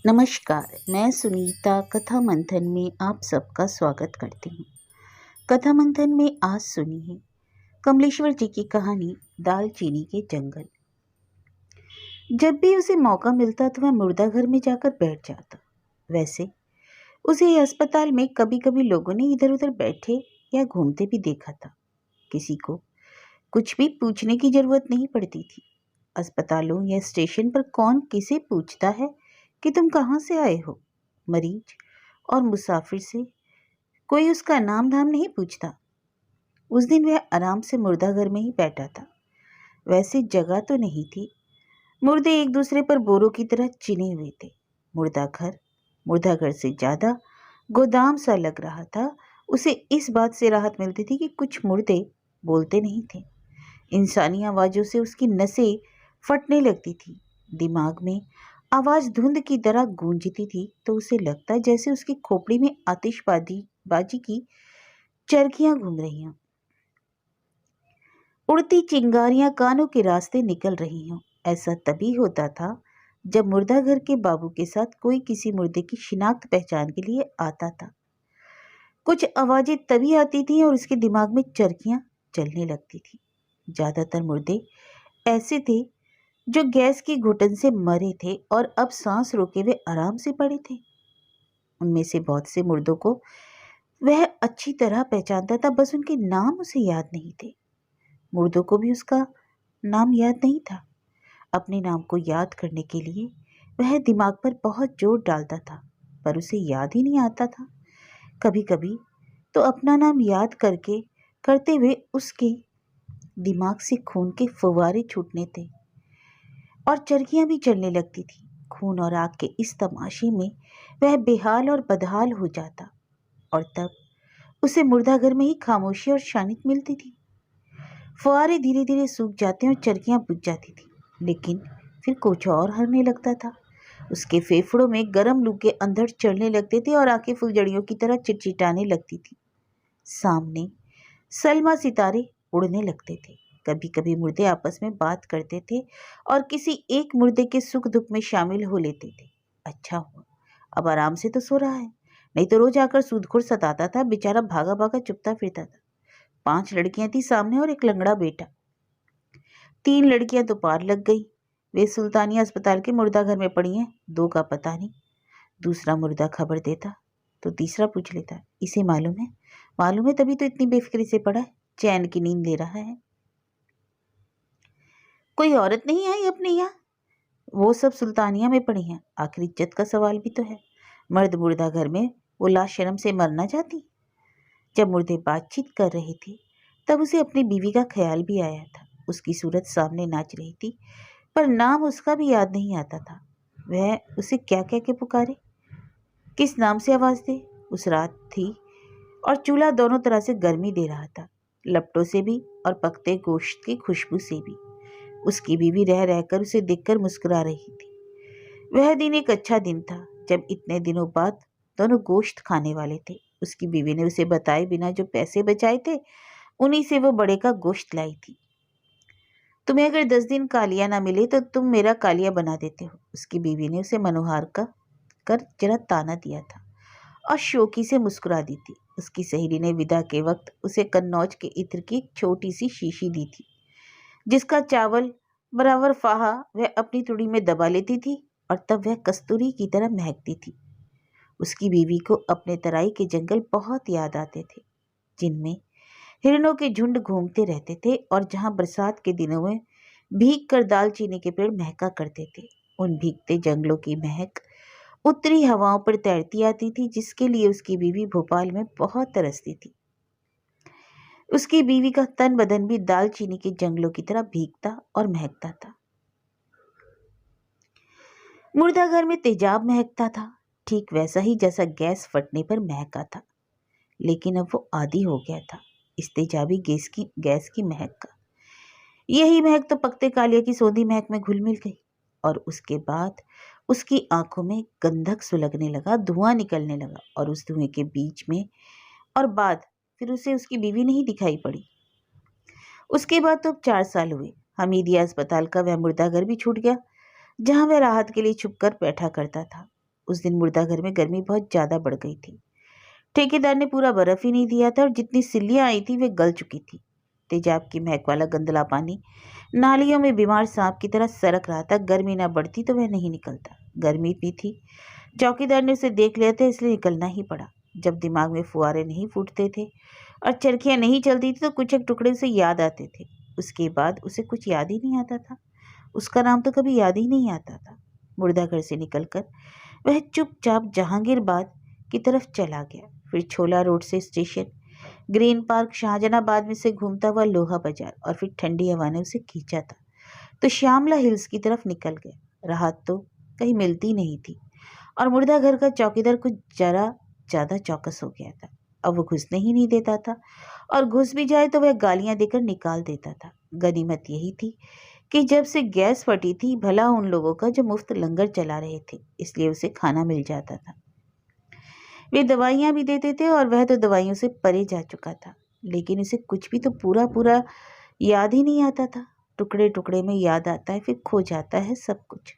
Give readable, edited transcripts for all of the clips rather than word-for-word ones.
नमस्कार, मैं सुनीता कथा मंथन में आप सबका स्वागत करती हूँ। कथा मंथन में आज सुनिए कमलेश्वर जी की कहानी दालचीनी के जंगल। जब भी उसे मौका मिलता तो वह मुर्दा घर में जाकर बैठ जाता। वैसे उसे अस्पताल में कभी कभी लोगों ने इधर उधर बैठे या घूमते भी देखा था। किसी को कुछ भी पूछने की जरूरत नहीं पड़ती थी। अस्पतालों या स्टेशन पर कौन किसे पूछता है कि तुम कहाँ से आए हो। मरीज और मुसाफिर से कोई उसका नाम धाम नहीं पूछता। उस दिन वह आराम से मुर्दा घर में ही बैठा था। वैसे जगह तो नहीं थी। मुर्दे एक दूसरे पर बोरों की तरह चिने हुए थे। मुर्दा घर से ज्यादा गोदाम सा लग रहा था। उसे इस बात से राहत मिलती थी कि कुछ मुर्दे बोलते नहीं थे। इंसानी आवाजों से उसकी नसें फटने लगती थी। दिमाग में आवाज धुंध की तरह गूंजती थी तो उसे लगता जैसे उसकी खोपड़ी में आतिशबाजी बाजी की चरखियां घूम रही हों। उड़ती चिंगारियां कानों के रास्ते निकल रही हों। ऐसा तभी होता था जब मुर्दा घर के बाबू के साथ कोई किसी मुर्दे की शिनाख्त पहचान के लिए आता था। कुछ आवाजें तभी आती थी और उसके दिमाग में चरखियां चलने लगती थी। ज्यादातर मुर्दे ऐसे थे जो गैस की घुटन से मरे थे और अब सांस रोके हुए आराम से पड़े थे। उनमें से बहुत से मुर्दों को वह अच्छी तरह पहचानता था, बस उनके नाम उसे याद नहीं थे। मुर्दों को भी उसका नाम याद नहीं था। अपने नाम को याद करने के लिए वह दिमाग पर बहुत जोर डालता था, पर उसे याद ही नहीं आता था। कभी कभी तो अपना नाम याद करते हुए उसके दिमाग से खून के फव्वारे छूटने थे और चरखियां भी चलने लगती थी। खून और आग के इस तमाशे में वह बेहाल और बदहाल हो जाता और तब उसे मुर्दा घर में ही खामोशी और शांति मिलती थी। फुहारे धीरे धीरे सूख जाते और चरखियां बुझ जाती थी, लेकिन फिर कुछ और होने लगता था। उसके फेफड़ों में गर्म लू के अंधड़ चढ़ने लगते थे और आंखें फुलझड़ियों की तरह चिटचिटाने लगती थी। सामने सलमा सितारे उड़ने लगते थे। कभी कभी मुर्दे आपस में बात करते थे और किसी एक मुर्दे के सुख दुख में शामिल हो लेते थे। अच्छा हुआ अब आराम से तो सो रहा है, नहीं तो रोज आकर सूदखोर सताता था। बेचारा भागा भागा चुपता फिरता था। 5 लड़कियां थी सामने और एक लंगड़ा बेटा। 3 लड़कियां तो पार लग गई। वे सुल्तानिया अस्पताल के मुर्दा घर में पड़ी हैं। 2 का पता नहीं। दूसरा मुर्दा खबर देता तो तीसरा पूछ लेता, इसे मालूम है? मालूम है तभी तो इतनी बेफिक्री से पड़ा है, चैन की नींद ले रहा है। कोई औरत नहीं आई अपने यहाँ? वो सब सुल्तानिया में पड़ी हैं। आखिर इज्जत का सवाल भी तो है। मर्द मुर्दा घर में वो लाशरम से मर ना जाती। जब मुर्दे बातचीत कर रहे थे तब उसे अपनी बीवी का ख्याल भी आया था। उसकी सूरत सामने नाच रही थी, पर नाम उसका भी याद नहीं आता था। वह उसे क्या कह के पुकारे, किस नाम से आवाज दे? उस रात थी और चूल्हा दोनों तरह से गर्मी दे रहा था, लपटों से भी और पकते गोश्त की खुशबू से भी। उसकी बीवी रह रहकर उसे देखकर मुस्कुरा रही थी। वह दिन एक अच्छा दिन था जब इतने दिनों बाद दोनों गोश्त खाने वाले थे। उसकी बीवी ने उसे बताए बिना जो पैसे बचाए थे उन्हीं से वो बड़े का गोश्त लाई थी। तुम्हें अगर 10 दिन कालिया ना मिले तो तुम मेरा कालिया बना देते हो, उसकी बीवी ने उसे मनोहार का कर जरा ताना दिया था और शौकी से मुस्कुरा दी थी। उसकी सहेली ने विदा के वक्त उसे कन्नौज के इत्र की एक छोटी सी शीशी दी थी, जिसका चावल बराबर फाहा वह अपनी तुड़ी में दबा लेती थी और तब वह कस्तूरी की तरह महकती थी। उसकी बीवी को अपने तराई के जंगल बहुत याद आते थे, जिनमें हिरणों के झुंड घूमते रहते थे और जहां बरसात के दिनों में भीग कर दालचीनी के पेड़ महका करते थे। उन भीगते जंगलों की महक उत्तरी हवाओं पर तैरती आती थी, जिसके लिए उसकी बीवी भोपाल में बहुत तरसती थी। उसकी बीवी का तन बदन भी दालचीनी के जंगलों की तरह भीगता और महकता था। मुर्दा घर में तेजाब महकता था, ठीक वैसा ही जैसा गैस फटने पर महका था, लेकिन अब वो आदी हो गया था इस तेजाबी गैस की महक का। यही महक तो पकते कालिया की सोंधी महक में घुल मिल गई और उसके बाद उसकी आंखों में गंधक सुलगने लगा, धुआं निकलने लगा और उस धुएं के बीच में और बाद फिर उसे उसकी बीवी नहीं दिखाई पड़ी। उसके बाद तो 4 साल हुए। हमीदिया अस्पताल का वह मुर्दा घर भी छूट गया, जहां वह राहत के लिए छुपकर बैठा करता था। उस दिन मुर्दाघर में गर्मी बहुत ज़्यादा बढ़ गई थी। ठेकेदार ने पूरा बर्फ ही नहीं दिया था और जितनी सिल्लियाँ आई थी वे गल चुकी थी। तेजाब की महक वाला गंदला पानी नालियों में बीमार सांप की तरह सरक रहा था। गर्मी ना बढ़ती तो वह नहीं निकलता। गर्मी भी थी। चौकीदार ने उसे देख लिया था, इसलिए निकलना ही पड़ा। जब दिमाग में फुहारे नहीं फूटते थे और चरखियाँ नहीं चलती थी तो कुछ एक टुकड़े उसे याद आते थे। उसके बाद उसे कुछ याद ही नहीं आता था। उसका नाम तो कभी याद ही नहीं आता था। मुर्दाघर से निकलकर वह चुपचाप जहांगीरबाद की तरफ चला गया। फिर छोला रोड से स्टेशन, ग्रीन पार्क, शाहजहानाबाद में से घूमता हुआ लोहा बाजार और फिर ठंडी हवा ने उसे खींचा था तो श्यामला हिल्स की तरफ निकल गया। राहत तो कहीं मिलती नहीं थी और मुर्दाघर का चौकीदार कुछ जरा ज़्यादा चौकस हो गया था। अब वो घुसने ही नहीं देता था और घुस भी जाए तो वह गालियां देकर निकाल देता था। गनीमत यही थी कि जब से गैस फटी थी भला उन लोगों का जो मुफ्त लंगर चला रहे थे, इसलिए उसे खाना मिल जाता था। वे दवाइयाँ भी देते थे और वह तो दवाइयों से परे जा चुका था, लेकिन उसे कुछ भी तो पूरा पूरा याद ही नहीं आता था। टुकड़े टुकड़े में याद आता है, फिर खो जाता है सब कुछ।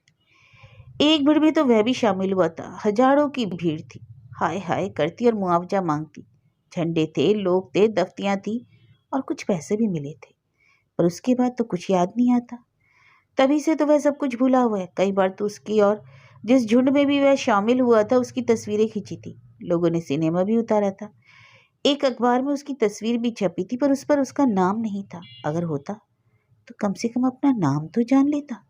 एक भीड़ में तो वह भी शामिल हुआ था। हजारों की भीड़ थी, हाय हाय करती और मुआवजा मांगती। झंडे थे, लोग थे, दफ्तियाँ थी और कुछ पैसे भी मिले थे, पर उसके बाद तो कुछ याद नहीं आता। तभी से तो वह सब कुछ भूला हुआ है। कई बार तो उसकी और जिस झुंड में भी वह शामिल हुआ था उसकी तस्वीरें खींची थी। लोगों ने सिनेमा भी उतारा था। एक अखबार में उसकी तस्वीर भी छपी थी, पर उसका नाम नहीं था। अगर होता तो कम से कम अपना नाम तो जान लेता।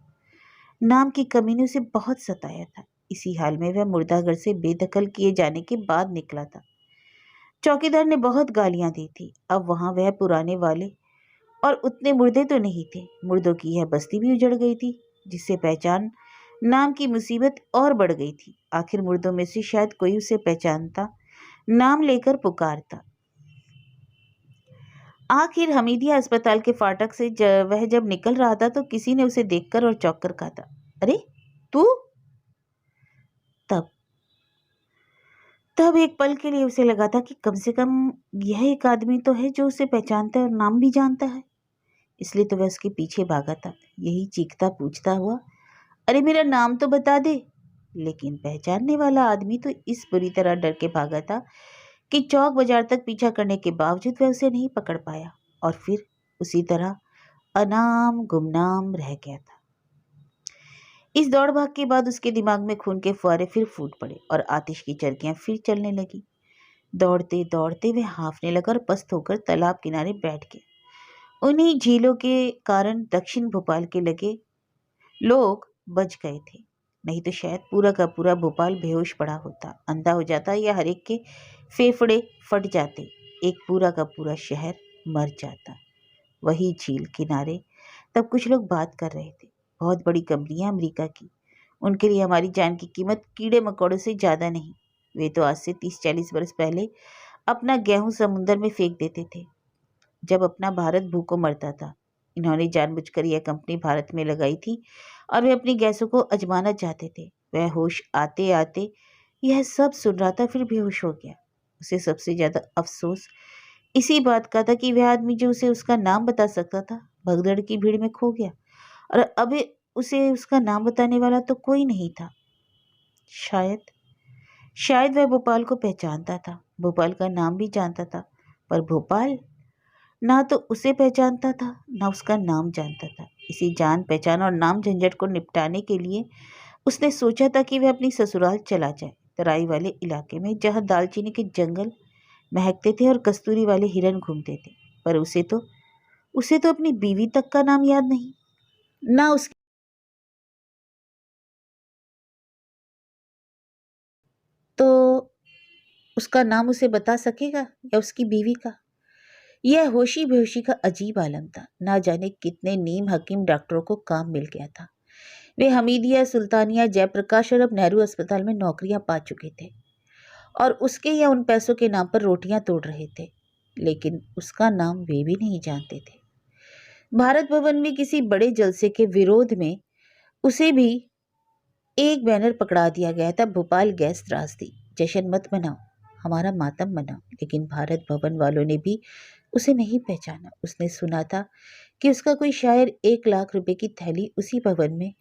नाम की कमी ने उसे बहुत सताया था। इसी हाल में वह मुर्दाघर से बेदखल किए जाने के बाद निकला था। चौकीदार ने बहुत गालियां दी थी। अब वहां वह पुराने वाले और उतने मुर्दे तो नहीं थे। मुर्दों की यह बस्ती भी उजड़ गई थी, जिससे पहचान नाम की मुसीबत और बढ़ गई थी। आखिर मुर्दों में से शायद कोई उसे पहचानता, नाम लेकर पुकारता। आखिर हमीदिया अस्पताल के फाटक से वह जब निकल रहा था तो किसी ने उसे देखकर और चौंक कर कहा था, अरे तू। तब तब एक पल के लिए उसे लगा था कि कम से कम यह एक आदमी तो है जो उसे पहचानता है और नाम भी जानता है। इसलिए तो वह उसके पीछे भागा था, यही चीखता पूछता हुआ, अरे मेरा नाम तो बता दे। लेकिन पहचानने वाला आदमी तो इस बुरी तरह डर के भागा था कि चौक बाजार तक पीछा करने के बावजूद वह उसे नहीं पकड़ पाया और फिर उसी तरह अनाम गुमनाम रह गया था। इस दौड़ भाग के बाद उसके दिमाग में खून के फुहारे फिर फूट पड़े और आतिश की चरखियां फिर चलने लगी। दौड़ते दौड़ते वह हांफने लगा और पस्त होकर तालाब किनारे बैठ गया। उन्हीं झीलों के कारण दक्षिण भोपाल के लगे लोग बच गए थे, नहीं तो शायद पूरा का पूरा भोपाल बेहोश पड़ा होता, अंधा हो जाता या हर एक के फेफड़े फट जाते, एक पूरा का पूरा शहर मर जाता। वही झील किनारे तब कुछ लोग बात कर रहे थे। बहुत बड़ी कंपनियां अमेरिका की, उनके लिए हमारी जान की कीमत कीड़े मकोड़ों से ज़्यादा नहीं। वे तो आज से 30-40 वर्ष पहले अपना गेहूं समुंदर में फेंक देते थे जब अपना भारत भूखों मरता था। इन्होंने जानबूझकर यह कंपनी भारत में लगाई थी और वे अपनी गैसों को आजमाना चाहते थे। वह होश आते आते यह सब सुन रहा था, फिर बेहोश हो गया। उसे सबसे ज़्यादा अफसोस इसी बात का था कि वह आदमी जो उसे उसका नाम बता सकता था भगदड़ की भीड़ में खो गया और अब उसे उसका नाम बताने वाला तो कोई नहीं था। शायद शायद वह भोपाल को पहचानता था, भोपाल का नाम भी जानता था, पर भोपाल ना तो उसे पहचानता था ना उसका नाम जानता था। इसी जान पहचान और नाम झंझट को निपटाने के लिए उसने सोचा था कि वह अपनी ससुराल चला जाए, तराई वाले इलाके में जहाँ दालचीनी के जंगल महकते थे और कस्तूरी वाले हिरन घूमते थे। पर उसे तो अपनी बीवी तक का नाम याद नहीं, ना उसकी। तो उसका नाम उसे बता सकेगा या उसकी बीवी का? यह होशी बेहोशी का अजीब आलम था। ना जाने कितने नीम हकीम डॉक्टरों को काम मिल गया था। वे हमीदिया, सुल्तानिया, जयप्रकाश और अब नेहरू अस्पताल में नौकरियां पा चुके थे और उसके या उन पैसों के नाम पर रोटियां तोड़ रहे थे, लेकिन उसका नाम वे भी नहीं जानते थे। भारत भवन में किसी बड़े जलसे के विरोध में उसे भी एक बैनर पकड़ा दिया गया था, भोपाल गैस त्रासदी, जश्न मत मनाओ, हमारा मातम मनाओ। लेकिन भारत भवन वालों ने भी उसे नहीं पहचाना। उसने सुना था कि उसका कोई शायर 1 लाख रुपए की थैली उसी भवन में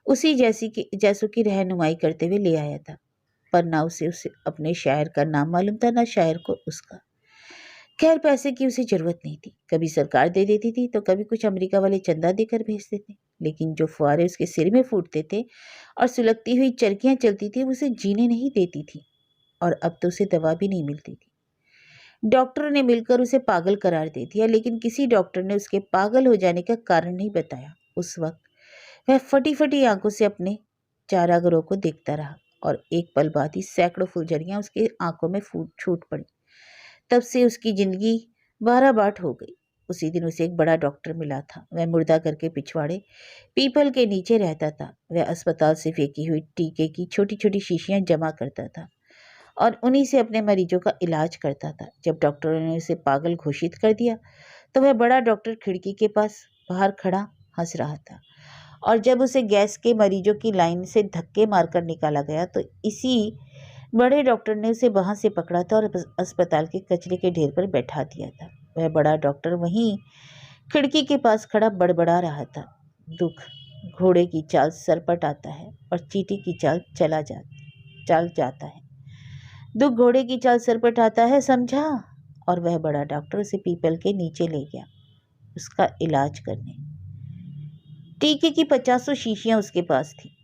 उसी जैसों की रहनुमाई करते हुए ले आया था। पर ना उसे उसे अपने शायर का नाम मालूम था, ना शायर को उसका। खैर, पैसे की उसे जरूरत नहीं थी। कभी सरकार दे देती थी तो कभी कुछ अमेरिका वाले चंदा देकर भेजते थे, लेकिन जो फुहारे उसके सिर में फूटते थे और सुलगती हुई चरखियां चलती थी, वो उसे जीने नहीं देती थी। और अब तो उसे दवा भी नहीं मिलती थी। डॉक्टरों ने मिलकर उसे पागल करार दे दिया, लेकिन किसी डॉक्टर ने उसके पागल हो जाने का कारण नहीं बताया। उस वक्त वह फटी फटी आंखों से अपने चारागारों को देखता रहा, और एक पल बाद ही सैकड़ों फुलझड़ियां उसकी आंखों में फूट छूट पड़ी। तब से उसकी जिंदगी 12 बाट हो गई। उसी दिन उसे एक बड़ा डॉक्टर मिला था। वह मुर्दा घर के पिछवाड़े पीपल के नीचे रहता था। वह अस्पताल से फेंकी हुई टीके की छोटी छोटी शीशियां जमा करता था और उन्हीं से अपने मरीजों का इलाज करता था। जब डॉक्टरों ने उसे पागल घोषित कर दिया तो वह बड़ा डॉक्टर खिड़की के पास बाहर खड़ा हंस रहा था। और जब उसे गैस के मरीजों की लाइन से धक्के मारकर निकाला गया तो इसी बड़े डॉक्टर ने उसे वहां से पकड़ा था और अस्पताल के कचरे के ढेर पर बैठा दिया था। वह बड़ा डॉक्टर वहीं खिड़की के पास खड़ा बड़बड़ा रहा था। दुख घोड़े की चाल सरपट आता है और चींटी की चाल जाता है। दुख घोड़े की चाल सरपट आता है, समझा? और वह बड़ा डॉक्टर उसे पीपल के नीचे ले गया उसका इलाज करने। टीके की 50 शीशियां उसके पास थी।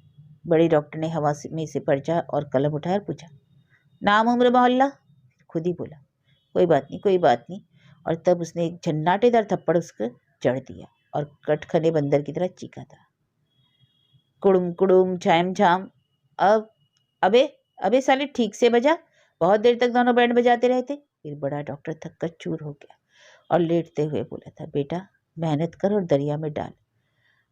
बड़े डॉक्टर ने हवा में से पर्चा और कलम उठाया और पूछा, नाम उम्र मोहल्ला? खुद ही बोला, कोई बात नहीं, कोई बात नहीं। और तब उसने एक झन्नाटेदार थप्पड़ उसको जड़ दिया और कटखने बंदर की तरह चीखा था, कुड़ुम कुड़ुम छाम छाम। अब अबे अबे साले, ठीक से बजा। बहुत देर तक दोनों बैंड बजाते रहते। फिर बड़ा डॉक्टर थककर चूर हो गया और लेटते हुए बोला था, बेटा मेहनत कर और दरिया में डाल।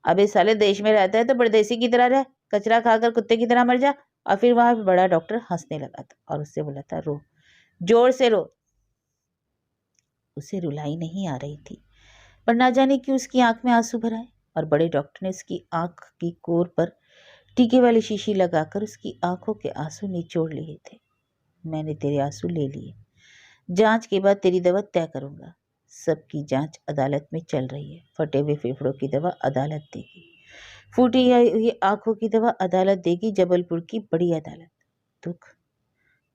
अबे साले, देश में रहता है तो परदेसी की तरह रह, कचरा खाकर कुत्ते की तरह मर जा। और फिर वहां बड़ा डॉक्टर हंसने लगा था और उससे बोला था, रो, जोर से रो। उसे रुलाई नहीं आ रही थी, पर ना जाने क्यों उसकी आंख में आंसू भर आए और बड़े डॉक्टर ने उसकी आंख की कोर पर टीके वाली शीशी लगाकर उसकी आंखों के आंसू निचोड़ लिए थे। मैंने तेरे आंसू ले लिए। जांच के बाद तेरी दवा तय करूंगा। सबकी जांच अदालत में चल रही है। फटे हुए फेफड़ों की दवा अदालत देगी, फूटी हुई आंखों की दवा अदालत देगी, जबलपुर की बड़ी अदालत। दुख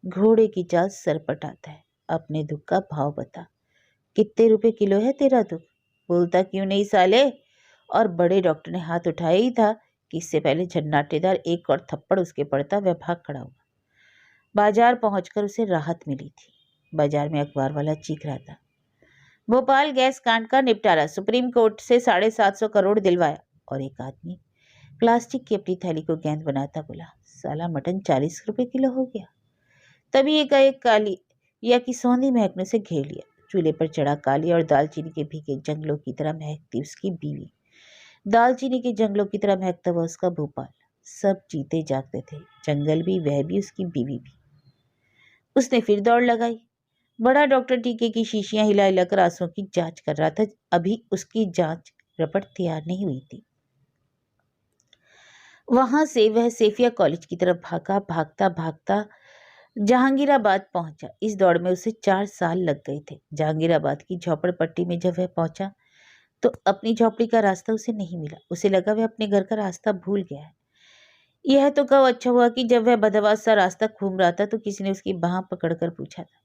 घोड़े की चाल सर पटाता है। अपने दुख का भाव बता। कितने रुपए किलो है तेरा दुख? बोलता क्यों नहीं साले? और बड़े डॉक्टर ने हाथ उठाया ही था कि इससे पहले झन्नाटेदार एक और थप्पड़ उसके पड़ता वह भाग खड़ा हुआ। बाजार पहुंचकर उसे राहत मिली थी। बाजार में अखबार वाला चीख रहा था, भोपाल गैस कांड का निपटारा, सुप्रीम कोर्ट से 750 करोड़ दिलवाया। और एक आदमी प्लास्टिक की अपनी थैली को गेंद बनाता बोला, साला मटन 40 रुपए किलो हो गया। तभी एकाएक काली या की सौंधी महक ने उसे घेर लिया। चूल्हे पर चढ़ा काली और दालचीनी के भीगे जंगलों की तरह महकती उसकी बीवी। दालचीनी के जंगलों की तरह महकता हुआ उसका भोपाल। सब जीते जागते थे, जंगल भी, वह भी, उसकी बीवी भी। उसने फिर दौड़ लगाई। बड़ा डॉक्टर टीके की शीशियां हिला हिलाकर आंसुओं की जांच कर रहा था। अभी उसकी जांच रपट तैयार नहीं हुई थी। वहां से वह सेफिया कॉलेज की तरफ भागा। भागता भागता जहांगीराबाद पहुंचा। इस दौड़ में उसे 4 साल लग गए थे। जहांगीराबाद की झोपड़पट्टी में जब वह पहुंचा तो अपनी झोपड़ी का रास्ता उसे नहीं मिला। उसे लगा वह अपने घर का रास्ता भूल गया है। यह तो कब अच्छा हुआ कि जब वह बदहवास सा रास्ता घूम रहा था तो किसी ने उसकी बाह पकड़कर पूछा था,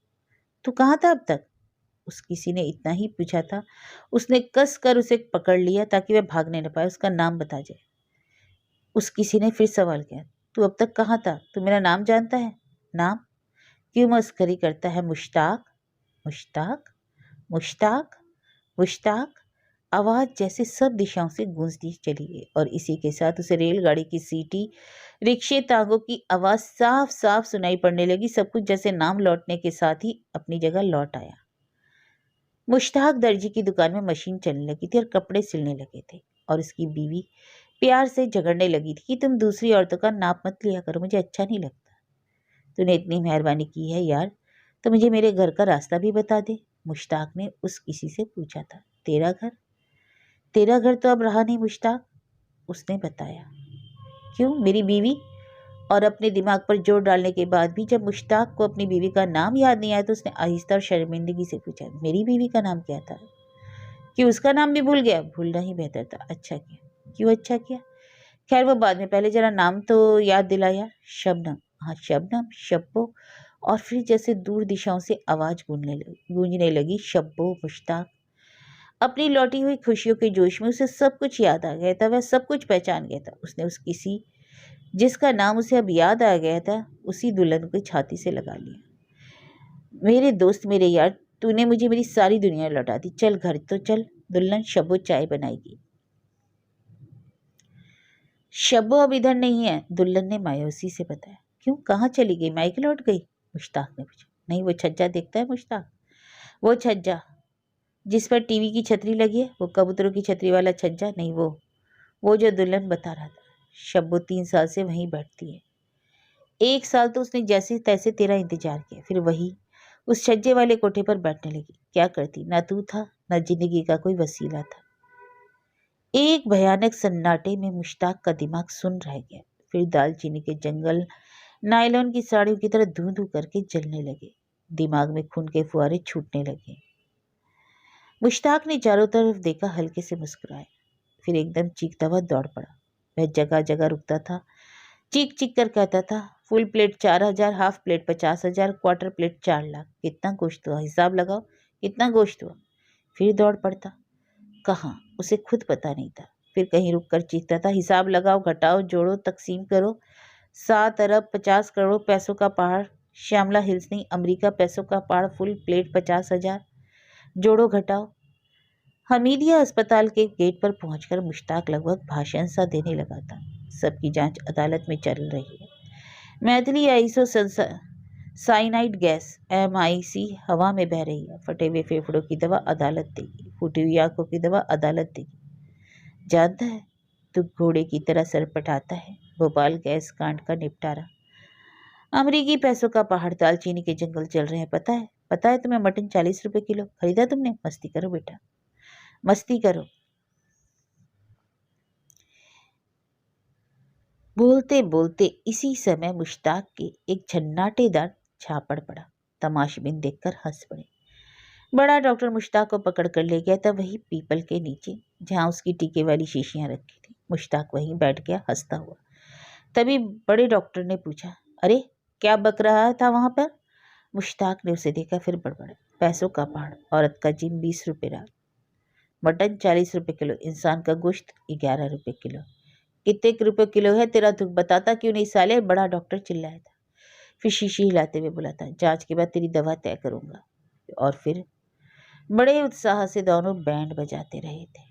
तू कहाँ था अब तक? उस किसी ने इतना ही पूछा था। उसने कस कर उसे पकड़ लिया ताकि वह भागने न पाए, उसका नाम बता जाए। उस किसी ने फिर सवाल किया, तू अब तक कहाँ था? तू मेरा नाम जानता है? नाम? क्यों मस्करी करता है? मुश्ताक, मुश्ताक, मुश्ताक, मुश्ताक। आवाज जैसे सब दिशाओं से गूंजती चली गई और इसी के साथ उसे रेलगाड़ी की सीटी, रिक्शे तांगों की आवाज साफ साफ सुनाई पड़ने लगी। सब कुछ जैसे नाम लौटने के साथ ही अपनी जगह लौट आया। मुश्ताक दर्जी की दुकान में मशीन चलने लगी थी और कपड़े सिलने लगे थे और उसकी बीवी प्यार से झगड़ने लगी थी कि तुम दूसरी औरतों का नाप मत लिया करो, मुझे अच्छा नहीं लगता। तूने इतनी मेहरबानी की है यार, तो मुझे मेरे घर का रास्ता भी बता दे। मुश्ताक ने उस किसी से पूछा था। तेरा घर? तेरा घर तो अब रहा नहीं मुश्ताक, उसने बताया। क्यों? मेरी बीवी? और अपने दिमाग पर जोर डालने के बाद भी जब मुश्ताक को अपनी बीवी का नाम याद नहीं आया तो उसने आहिस्ता और शर्मिंदगी से पूछा, मेरी बीवी का नाम क्या था? कि उसका नाम भी भूल गया? भूलना ही बेहतर था। अच्छा किया। क्यों अच्छा किया? खैर वो बाद में, पहले जरा नाम तो याद दिलाया। शबनम। हाँ, शबनम, शब्बो। और फिर जैसे दूर दिशाओं से आवाज गूंजने लगी, शब्बो, मुश्ताक। अपनी लौटी हुई खुशियों के जोश में उसे सब कुछ याद आ गया था, वह सब कुछ पहचान गया था। उसने उस किसी जिसका नाम उसे अब याद आ गया था, उसी दुल्हन को छाती से लगा लिया। मेरे दोस्त, मेरे यार, तूने मुझे मेरी सारी दुनिया लौटा दी। चल घर तो चल। दुल्हन, शब्बो चाय बनाएगी। शब्बो अब इधर नहीं है, दुल्हन ने मायूसी से बताया। क्यों, कहाँ चली गई? मायके लौट गई? मुश्ताक ने पूछा। नहीं, वो छज्जा देखता है मुश्ताक, वो छज्जा जिस पर टीवी की छतरी लगी है, वो कबूतरों की छतरी वाला छज्जा नहीं, वो जो दुल्हन बता रहा था। शब्बो 3 साल से वहीं बैठती है। 1 साल तो उसने जैसे तैसे तेरा इंतजार किया, फिर वही उस छज्जे वाले कोठे पर बैठने लगी। क्या करती? ना तू था, ना जिंदगी का कोई वसीला था। एक भयानक सन्नाटे में मुश्ताक का दिमाग सुन रह गया। फिर दालचीनी के जंगल नायलॉन की साड़ियों की तरह धू धू करके जलने लगे। दिमाग में खून के फुहारे छूटने लगे। मुश्ताक ने चारों तरफ देखा, हल्के से मुस्कुराया, फिर एकदम चीखता हुआ दौड़ पड़ा। वह जगह जगह रुकता था, चीख चीख कर कहता था, full plate 4,000, half plate 50,000, quarter plate 4 lakh. कितना गोश्त हुआ? हिसाब लगाओ, कितना गोश्त हुआ? फिर दौड़ पड़ता। कहाँ, उसे खुद पता नहीं था। फिर कहीं रुककर चीखता था, हिसाब लगाओ, घटाओ, जोड़ो, तकसीम करो। 7 अरब 50 करोड़ पैसों का पहाड़। श्यामला हिल्स नहीं, अमेरिका पैसों का पहाड़। फुल प्लेट 50,000, जोड़ो, घटाओ। हमीदिया अस्पताल के गेट पर पहुंचकर मुश्ताक लगभग भाषण सा देने लगा था। सबकी जांच अदालत में चल रही है। Maithili iso cyanide gas MIC हवा में बह रही है। फटे हुए फेफड़ों की दवा अदालत देगी, फूटी हुई आंखों की दवा अदालत देगी। जानता है, तू घोड़े की तरह सर पटाता है। भोपाल गैस कांड का निपटारा, अमरीकी पैसों का पहाड़, दालचीनी के जंगल चल रहे हैं। पता है, पता है तुम्हें? मटन 40 रुपए किलो खरीदा तुमने। मस्ती करो बेटा, मस्ती करो। बोलते बोलते इसी समय मुश्ताक के एक झन्नाटेदार झापड़ पड़ा। तमाशबीन देखकर हंस पड़े। बड़ा डॉक्टर मुश्ताक को पकड़ कर ले गया था, वही पीपल के नीचे जहां उसकी टीके वाली शीशियां रखी थी। मुश्ताक वहीं बैठ गया, हंसता हुआ। तभी बड़े डॉक्टर ने पूछा, अरे क्या बक रहा था वहां पर? मुश्ताक ने उसे देखा, फिर बड़बड़ा, पैसों का पहाड़, औरत का जिम 20 रुपए रात, मटन 40 रुपए किलो, इंसान का गोश्त 11 रुपए किलो। कितने रुपए किलो है तेरा दुख, बताता क्यों नहीं साले? बड़ा डॉक्टर चिल्लाया था। फिर शीशी हिलाते हुए बोला था, जांच के बाद तेरी दवा तय करूंगा। और फिर बड़े उत्साह से दोनों बैंड बजाते रहे थे।